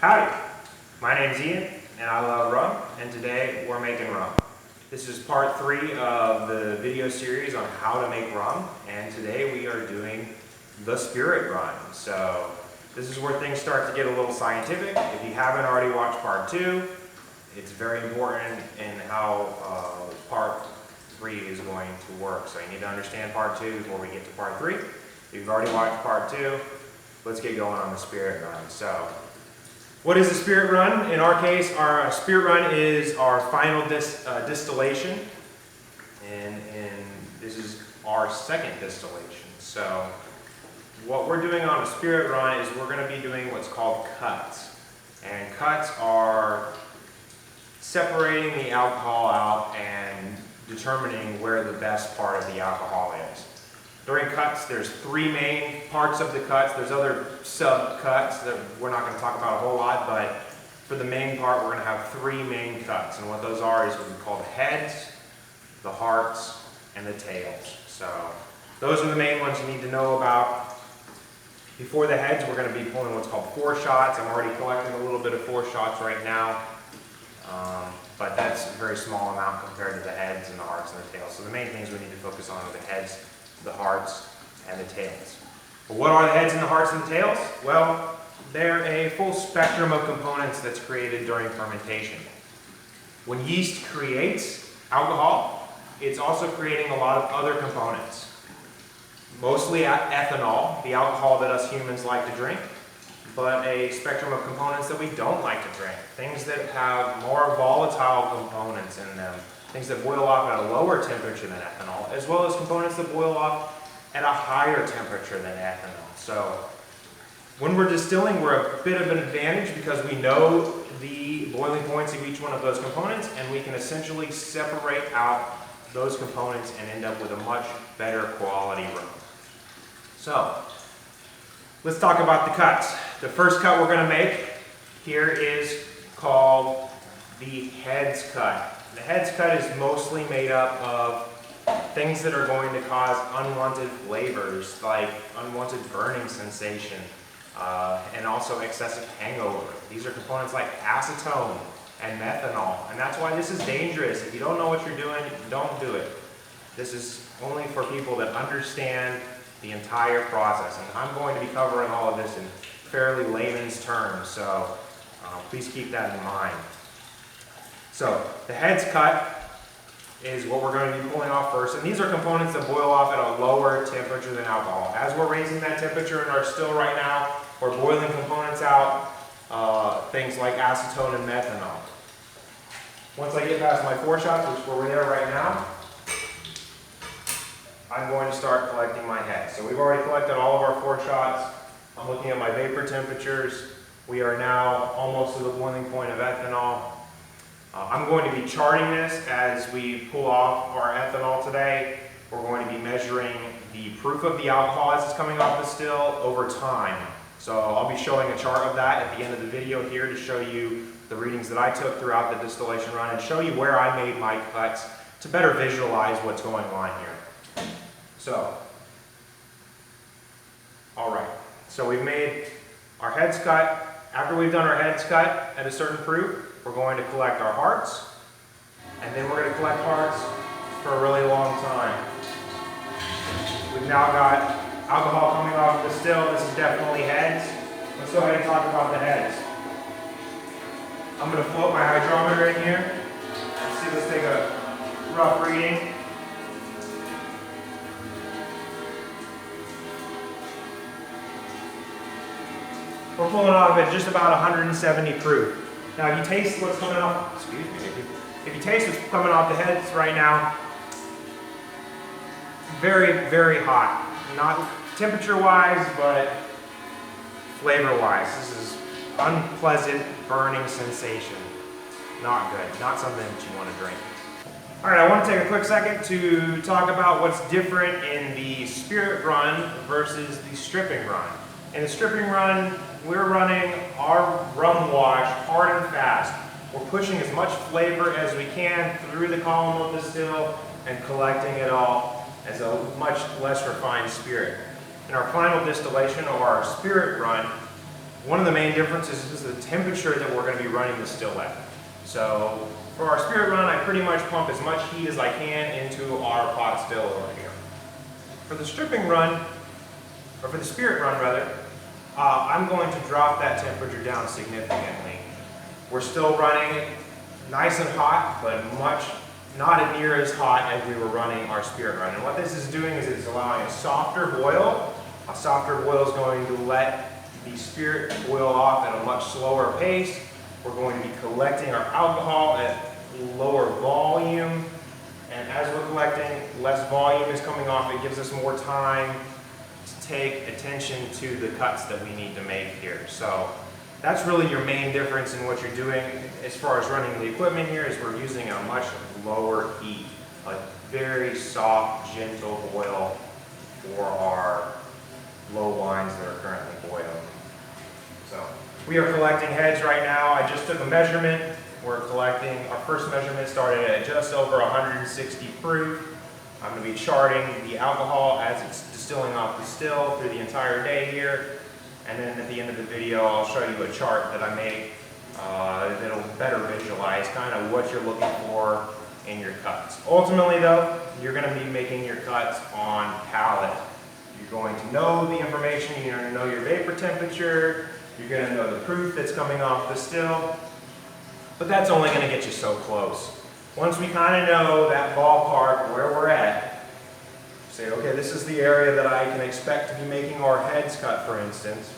Howdy, my name's Ian and I love rum, and today we're making rum. This is part 3 of the video series on how to make rum, and today we are doing the spirit run. So this is where things start to get a little scientific. If you haven't already watched part 2, it's very important in how part 3 is going to work. So you need to understand part 2 before we get to part 3. If you've already watched part 2, let's get going on the spirit run. So what is the spirit run? In our case, our spirit run is our final distillation, and this is our second distillation. So what we're doing on a spirit run is we're going to be doing what's called cuts. And cuts are separating the alcohol out and determining where the best part of the alcohol is. During cuts, there's 3 main parts of the cuts. There's other sub-cuts that we're not going to talk about a whole lot, but for the main part, we're going to have 3 main cuts. And what those are is what we call the heads, the hearts, and the tails. So those are the main ones you need to know about. Before the heads, we're going to be pulling what's called 4 shots. I'm already collecting a little bit of 4 shots right now, but that's a very small amount compared to the heads and the hearts and the tails. So the main things we need to focus on are the heads, the hearts, and the tails. But what are the heads and the hearts and the tails? Well, they're a full spectrum of components that's created during fermentation. When yeast creates alcohol, it's also creating a lot of other components. Mostly ethanol, the alcohol that us humans like to drink, but a spectrum of components that we don't like to drink. Things that have more volatile components in them. Things that boil off at a lower temperature than ethanol, as well as components that boil off at a higher temperature than ethanol. So when we're distilling, we're a bit of an advantage because we know the boiling points of each one of those components, and we can essentially separate out those components and end up with a much better quality rum. So let's talk about the cuts. The first cut we're going to make here is called the heads cut. The heads cut is mostly made up of things that are going to cause unwanted flavors, like unwanted burning sensation, and also excessive hangover. These are components like acetone and methanol, and that's why this is dangerous. If you don't know what you're doing, don't do it. This is only for people that understand the entire process, and I'm going to be covering all of this in fairly layman's terms, so please keep that in mind. So the heads cut is what we're going to be pulling off first, and these are components that boil off at a lower temperature than alcohol. As we're raising that temperature in our still right now, we're boiling components out, things like acetone and methanol. Once I get past my 4 shots, which we're there right now, I'm going to start collecting my heads. So we've already collected all of our 4 shots. I'm looking at my vapor temperatures. We are now almost to the boiling point of ethanol. I'm going to be charting this as we pull off our ethanol today. We're going to be measuring the proof of the alcohol as it's coming off the still over time. So I'll be showing a chart of that at the end of the video here to show you the readings that I took throughout the distillation run and show you where I made my cuts to better visualize what's going on here. So, alright, so we've made our heads cut. After we've done our heads cut at a certain proof, we're going to collect our hearts, and then we're going to collect hearts for a really long time. We've now got alcohol coming off the still. This is definitely heads. Let's go ahead and talk about the heads. I'm going to float my hydrometer in here. Let's take a rough reading. We're pulling off at just about 170 proof. Now, if you taste what's coming off, if you taste what's coming off the heads right now, very, very hot. Not temperature-wise, but flavor-wise. This is unpleasant burning sensation. Not good. Not something that you want to drink. All right, I want to take a quick second to talk about what's different in the spirit run versus the stripping run. In the stripping run, we're running our rum wash hard and fast. We're pushing as much flavor as we can through the column of the still and collecting it all as a much less refined spirit. In our final distillation, or our spirit run, one of the main differences is the temperature that we're going to be running the still at. So for our spirit run, I pretty much pump as much heat as I can into our pot still over here. For the stripping run, or for the spirit run rather, I'm going to drop that temperature down significantly. We're still running it nice and hot, but not near as hot as we were running our spirit run. And what this is doing is it's allowing a softer boil. A softer boil is going to let the spirit boil off at a much slower pace. We're going to be collecting our alcohol at lower volume. And as we're collecting, less volume is coming off. It gives us more time to take attention to the cuts that we need to make here. So that's really your main difference in what you're doing as far as running the equipment here is we're using a much lower heat, a very soft, gentle boil for our low wines that are currently boiling. So we are collecting heads right now. I just took a measurement. We're collecting, our first measurement started at just over 160 proof. I'm going to be charting the alcohol as it's distilling off the still through the entire day here. And then at the end of the video, I'll show you a chart that I made that'll better visualize kind of what you're looking for in your cuts. Ultimately though, you're going to be making your cuts on palate. You're going to know the information, you're going to know your vapor temperature, you're going to know the proof that's coming off the still, but that's only going to get you so close. Once we kind of know that ballpark where we're at, say, okay, this is the area that I can expect to be making our heads cut, for instance.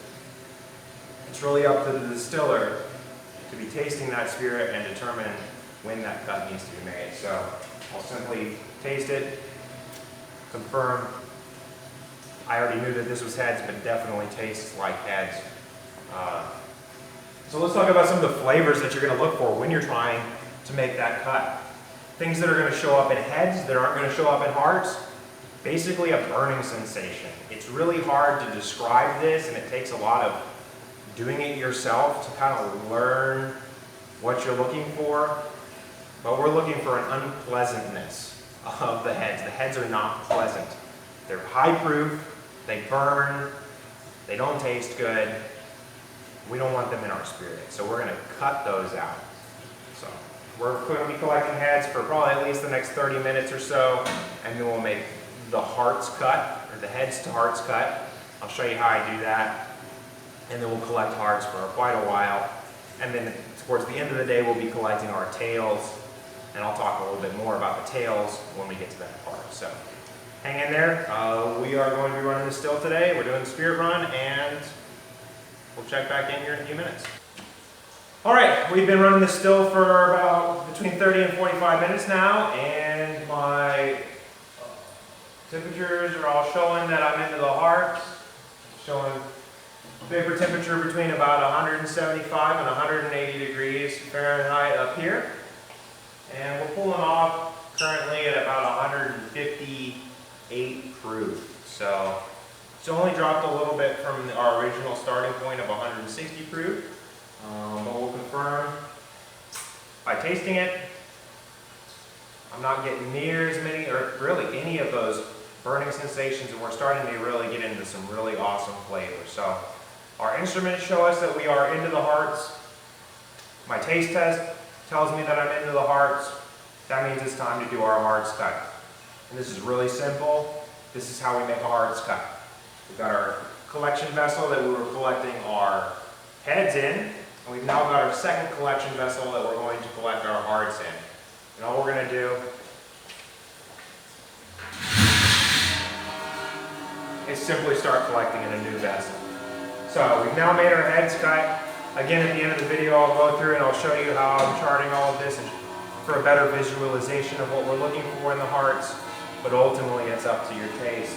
It's really up to the distiller to be tasting that spirit and determine when that cut needs to be made. So I'll simply taste it, confirm. I already knew that this was heads, but definitely tastes like heads. So let's talk about some of the flavors that you're going to look for when you're trying to make that cut. Things that are going to show up in heads that aren't going to show up in hearts. Basically a burning sensation. It's really hard to describe this, and it takes a lot of doing it yourself to kind of learn what you're looking for. But we're looking for an unpleasantness of the heads. The heads are not pleasant. They're high proof, they burn, they don't taste good. We don't want them in our spirit, so we're going to cut those out. So we're going to be collecting heads for probably at least the next 30 minutes or so, and then we'll make the hearts cut, or the heads to hearts cut. I'll show you how I do that, and then we'll collect hearts for quite a while. And then towards the end of the day, we'll be collecting our tails, and I'll talk a little bit more about the tails when we get to that part. So hang in there. We are going to be running the still today. We're doing the spirit run, and we'll check back in here in a few minutes. All right, we've been running the still for about between 30 and 45 minutes now, and my temperatures are all showing that I'm into the hearts, showing vapor temperature between about 175 and 180 degrees Fahrenheit up here. And we're pulling off currently at about 158 proof. So it's only dropped a little bit from our original starting point of 160 proof. But we'll confirm by tasting it. I'm not getting near as many, or really any of those burning sensations, and we're starting to really get into some really awesome flavors. So our instruments show us that we are into the hearts. My taste test tells me that I'm into the hearts. That means it's time to do our hearts cut. And this is really simple. This is how we make a hearts cut. We've got our collection vessel that we were collecting our heads in, and we've now got our second collection vessel that we're going to collect our hearts in. And all we're going to do is simply start collecting in a new vessel. So we've now made our heads cut. Again, at the end of the video, I'll go through and I'll show you how I'm charting all of this and for a better visualization of what we're looking for in the hearts. But ultimately, it's up to your taste.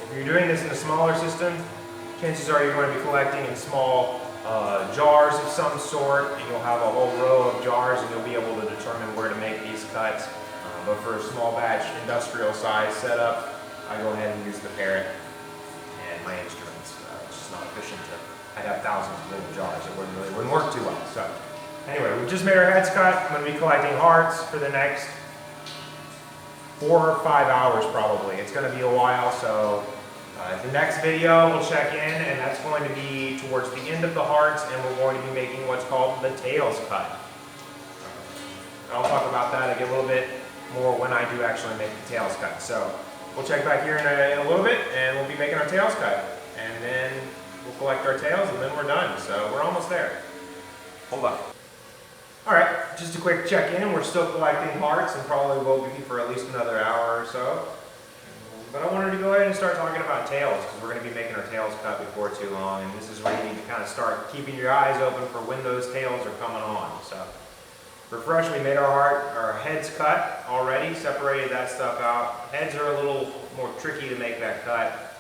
If you're doing this in a smaller system, chances are you're going to be collecting in small jars of some sort, and you'll have a whole row of jars, and you'll be able to determine where to make these cuts. But for a small batch, industrial size setup, I go ahead and use the Parrot and my instruments. It's just not efficient to. I'd have thousands of little jars. It wouldn't work too well. So anyway, we've just made our heads cut. I'm going to be collecting hearts for the next 4 or 5 hours probably. It's going to be a while, so The next video we'll check in, and that's going to be towards the end of the hearts, and we're going to be making what's called the tails cut. I'll talk about that again a little bit more when I do actually make the tails cut. So we'll check back here in a little bit, and we'll be making our tails cut. And then we'll collect our tails, and then we're done. So we're almost there. Hold on. All right, just a quick check-in. We're still collecting hearts, and probably will be for at least another hour or so. But I wanted to go ahead and start talking about tails, because we're going to be making our tails cut before too long, and this is where you need to kind of start keeping your eyes open for when those tails are coming on. So, refresh, we made our heads cut already, separated that stuff out. Heads are a little more tricky to make that cut.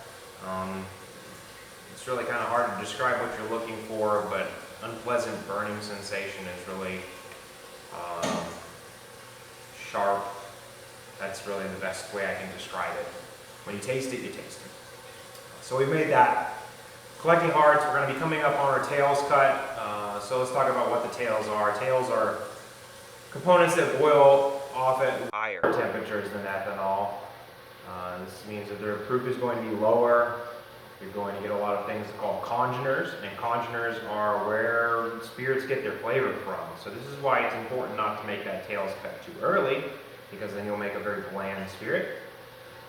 It's really kind of hard to describe what you're looking for, but unpleasant burning sensation is really sharp. That's really the best way I can describe it. When you taste it, you taste it. So we made that. Collecting hearts, we're going to be coming up on our tails cut. So let's talk about what the tails are. Tails are components that boil off at higher temperatures than ethanol. This means that their proof is going to be lower. You're going to get a lot of things called congeners, and congeners are where spirits get their flavor from. So this is why it's important not to make that tails cut too early, because then you'll make a very bland spirit.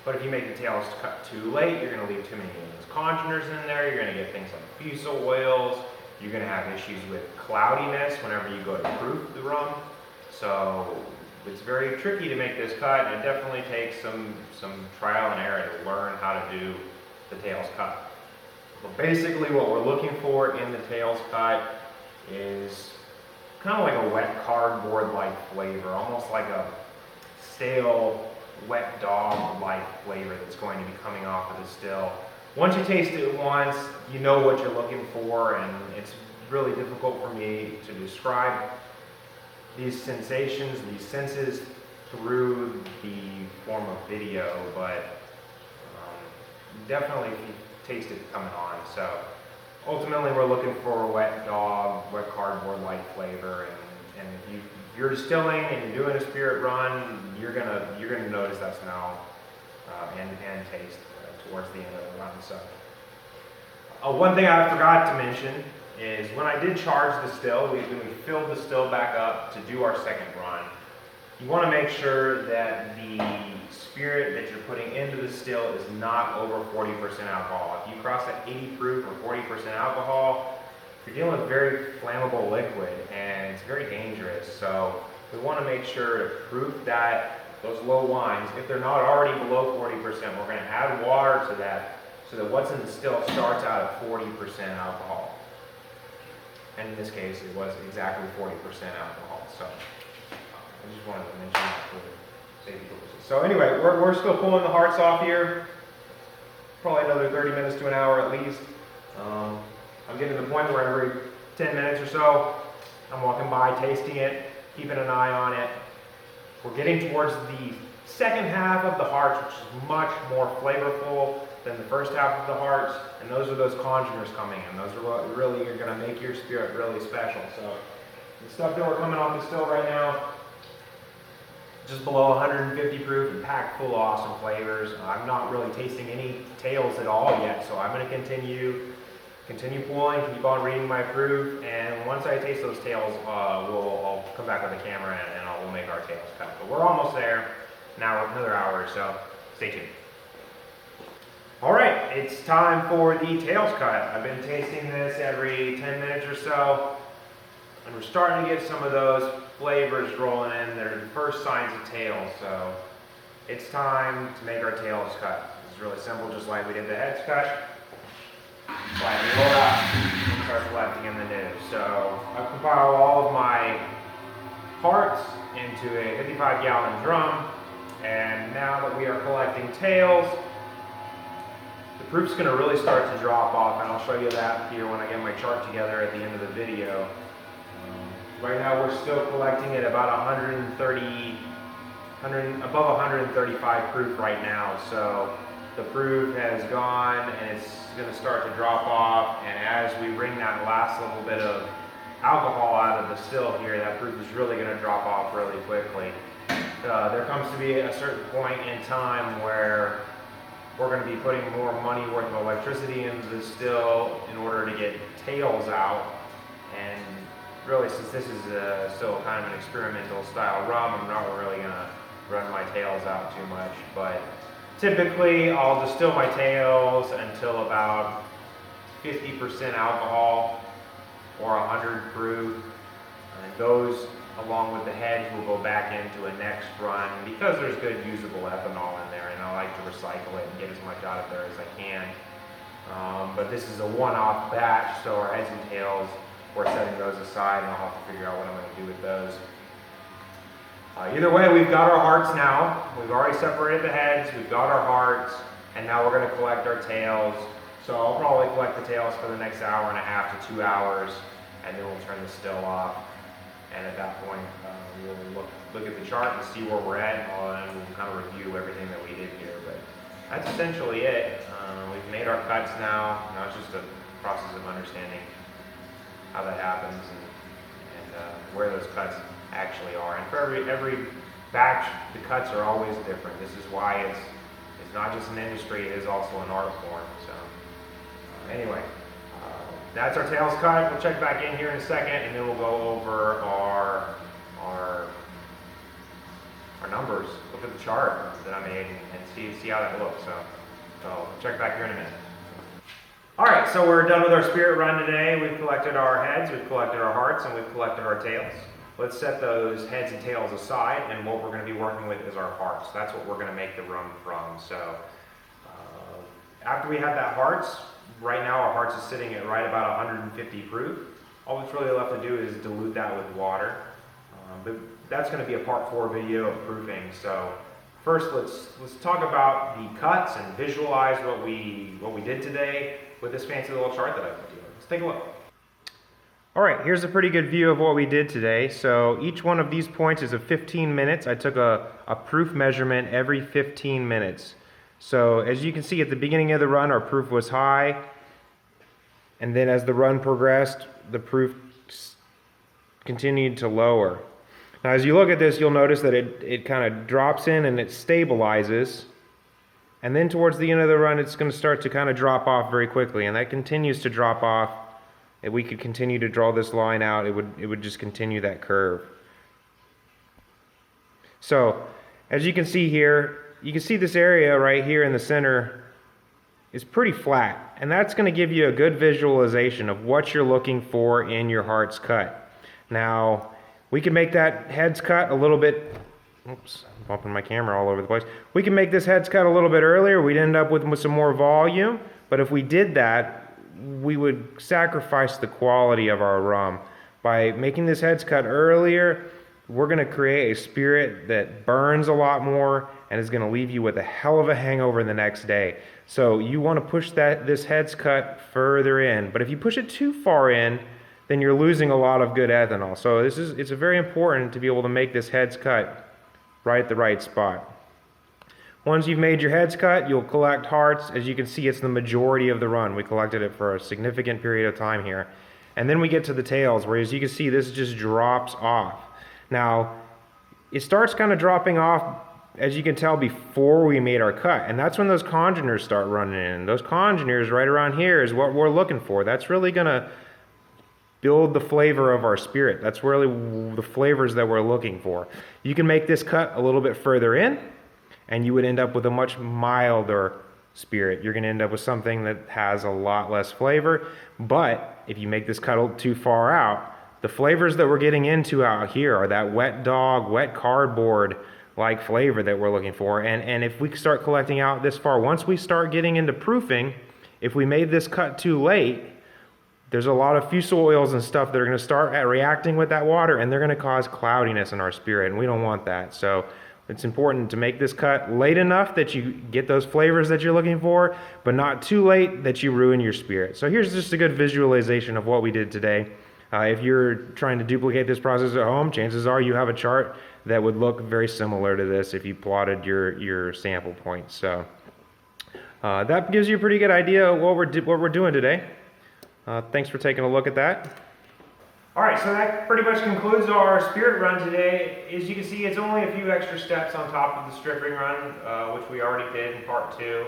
But if you make the tails cut too late, you're going to leave too many of those congeners in there. You're going to get things like fusel oils. You're going to have issues with cloudiness whenever you go to proof the rum. So it's very tricky to make this cut, and it definitely takes some trial and error to learn how to do the tails cut. Well, basically what we're looking for in the tails cut is kind of like a wet cardboard-like flavor, almost like a stale wet dog-like flavor that's going to be coming off of the still. Once you taste it once, you know what you're looking for, and it's really difficult for me to describe these sensations, these senses through the form of video, but definitely if you taste it coming on. So ultimately we're looking for a wet dog, wet cardboard-like flavor, and if you're distilling and you're doing a spirit run, you're gonna notice that smell and taste towards the end of the run. So one thing I forgot to mention is when I did charge the still, when we filled the still back up to do our second run, you want to make sure that the spirit that you're putting into the still is not over 40% alcohol. If you cross that 80 proof or 40% alcohol, you're dealing with very flammable liquid, and it's very dangerous. So we want to make sure to proof those low wines, if they're not already below 40%, we're going to add water to that so that what's in the still starts out at 40% alcohol. And in this case, it was exactly 40% alcohol. So I just wanted to mention that for safety purposes. So anyway, we're still pulling the hearts off here. Probably another 30 minutes to an hour at least. I'm getting to the point where every 10 minutes or so, I'm walking by, tasting it, keeping an eye on it. We're getting towards the second half of the hearts, which is much more flavorful than the first half of the hearts, and those are those congeners coming in. Those are what really are going to make your spirit really special. So the stuff that we're coming off the still right now, just below 150 proof and packed full of awesome flavors. I'm not really tasting any tails at all yet, so I'm going to continue pulling, keep on reading my proof, and once I taste those tails, I'll come back with the camera and we'll make our tails cut. But we're almost there. Now another hour or so. Stay tuned. All right, it's time for the tails cut. I've been tasting this every 10 minutes or so, and we're starting to get some of those flavors rolling in. They're the first signs of tails, so it's time to make our tails cut. It's really simple, just like we did the heads cut. Slide the roll out and start collecting in the nib. So I've compiled all of my parts into a 55-gallon drum, and now that we are collecting tails, the proof's going to really start to drop off, and I'll show you that here when I get my chart together at the end of the video. Right now we're still collecting at about above 135 proof right now, so the proof has gone and it's going to start to drop off, and as we bring that last little bit of alcohol out of the still here, that proof is really going to drop off really quickly. There comes to be a certain point in time where we're going to be putting more money worth of electricity into the still in order to get tails out. And really, since this is still kind of an experimental style rum, I'm not really going to run my tails out too much. But typically, I'll distill my tails until about 50% alcohol or 100 proof. And those, along with the heads, will go back into a next run because there's good usable ethanol in there, and I like to recycle it and get as much out of there as I can. But this is a one-off batch, so our heads and tails, we're setting those aside, and I'll have to figure out what I'm going to do with those. Either way, we've got our hearts now. We've already separated the heads, we've got our hearts, and now we're going to collect our tails. So I'll probably collect the tails for the next hour and a half to 2 hours, and then we'll turn the still off. And at that point, we'll look at the chart and see where we're at, and we'll kind of review everything that we did here. But that's essentially it. We've made our cuts now. Now it's just a process of understanding how that happens and where those cuts actually are. And for every batch, the cuts are always different. This is why it's not just an industry; it is also an art form. So anyway. That's our tails cut. We'll check back in here in a second, and then we'll go over our numbers. Look at the chart that I made and see how that looks. So we'll check back here in a minute. All right, so we're done with our spirit run today. We've collected our heads, we've collected our hearts, and we've collected our tails. Let's set those heads and tails aside, and what we're going to be working with is our hearts. That's what we're going to make the rum from. So after we have that hearts, right now our hearts is sitting at right about 150 proof. All that's really left to do is dilute that with water. But that's going to be a part 4 video of proofing. So first let's talk about the cuts and visualize what we did today with this fancy little chart that I put together. Let's take a look. All right, here's a pretty good view of what we did today. So each one of these points is of 15 minutes. I took a proof measurement every 15 minutes. So as you can see at the beginning of the run, our proof was high, and then as the run progressed, the proof continued to lower. Now as you look at this, you'll notice that it kind of drops in and it stabilizes, and then towards the end of the run, it's going to start to kind of drop off very quickly, and that continues to drop off. If we could continue to draw this line out, it would just continue that curve. So as you can see here, you can see this area right here in the center is pretty flat, and that's going to give you a good visualization of what you're looking for in your hearts cut. Now, we can make that heads cut a little bit, oops, I'm bumping my camera all over the place. We can make this heads cut a little bit earlier. We'd end up with some more volume, but if we did that, we would sacrifice the quality of our rum. By making this heads cut earlier, we're going to create a spirit that burns a lot more and is going to leave you with a hell of a hangover the next day. So you want to push this heads cut further in. But if you push it too far in, then you're losing a lot of good ethanol. So it's very important to be able to make this heads cut right at the right spot. Once you've made your heads cut, you'll collect hearts. As you can see, it's the majority of the run. We collected it for a significant period of time here. And then we get to the tails, where as you can see, this just drops off. Now, it starts kind of dropping off, as you can tell, before we made our cut. And that's when those congeners start running in. Those congeners right around here is what we're looking for. That's really going to build the flavor of our spirit. That's really the flavors that we're looking for. You can make this cut a little bit further in, and you would end up with a much milder spirit. You're going to end up with something that has a lot less flavor. But if you make this cut too far out, the flavors that we're getting into out here are that wet dog, wet cardboard like flavor that we're looking for. And if we start collecting out this far, once we start getting into proofing, if we made this cut too late, there's a lot of fusel oils and stuff that are going to start reacting with that water, and they're going to cause cloudiness in our spirit, and we don't want that. So it's important to make this cut late enough that you get those flavors that you're looking for, but not too late that you ruin your spirit. So here's just a good visualization of what we did today. If you're trying to duplicate this process at home, chances are you have a chart that would look very similar to this if you plotted your sample points. So that gives you a pretty good idea of what we're doing today. Thanks for taking a look at that. All right, so that pretty much concludes our spirit run today. As you can see, it's only a few extra steps on top of the stripping run, which we already did in part 2.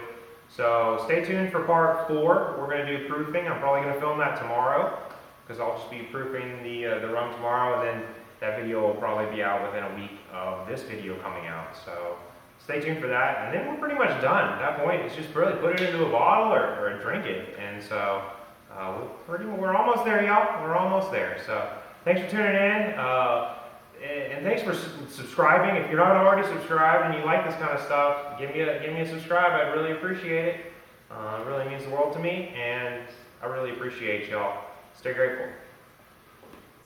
So stay tuned for part 4. We're going to do proofing. I'm probably going to film that tomorrow because I'll just be proofing the rum tomorrow, and then that video will probably be out within a week of this video coming out. So stay tuned for that, and then we're pretty much done. At that point, it's just really put it into a bottle or drink it. And so we're almost there, y'all. We're almost there. So thanks for tuning in. And thanks for subscribing. If you're not already subscribed and you like this kind of stuff, give me a subscribe. I'd really appreciate it. It really means the world to me, and I really appreciate y'all. Stay grateful.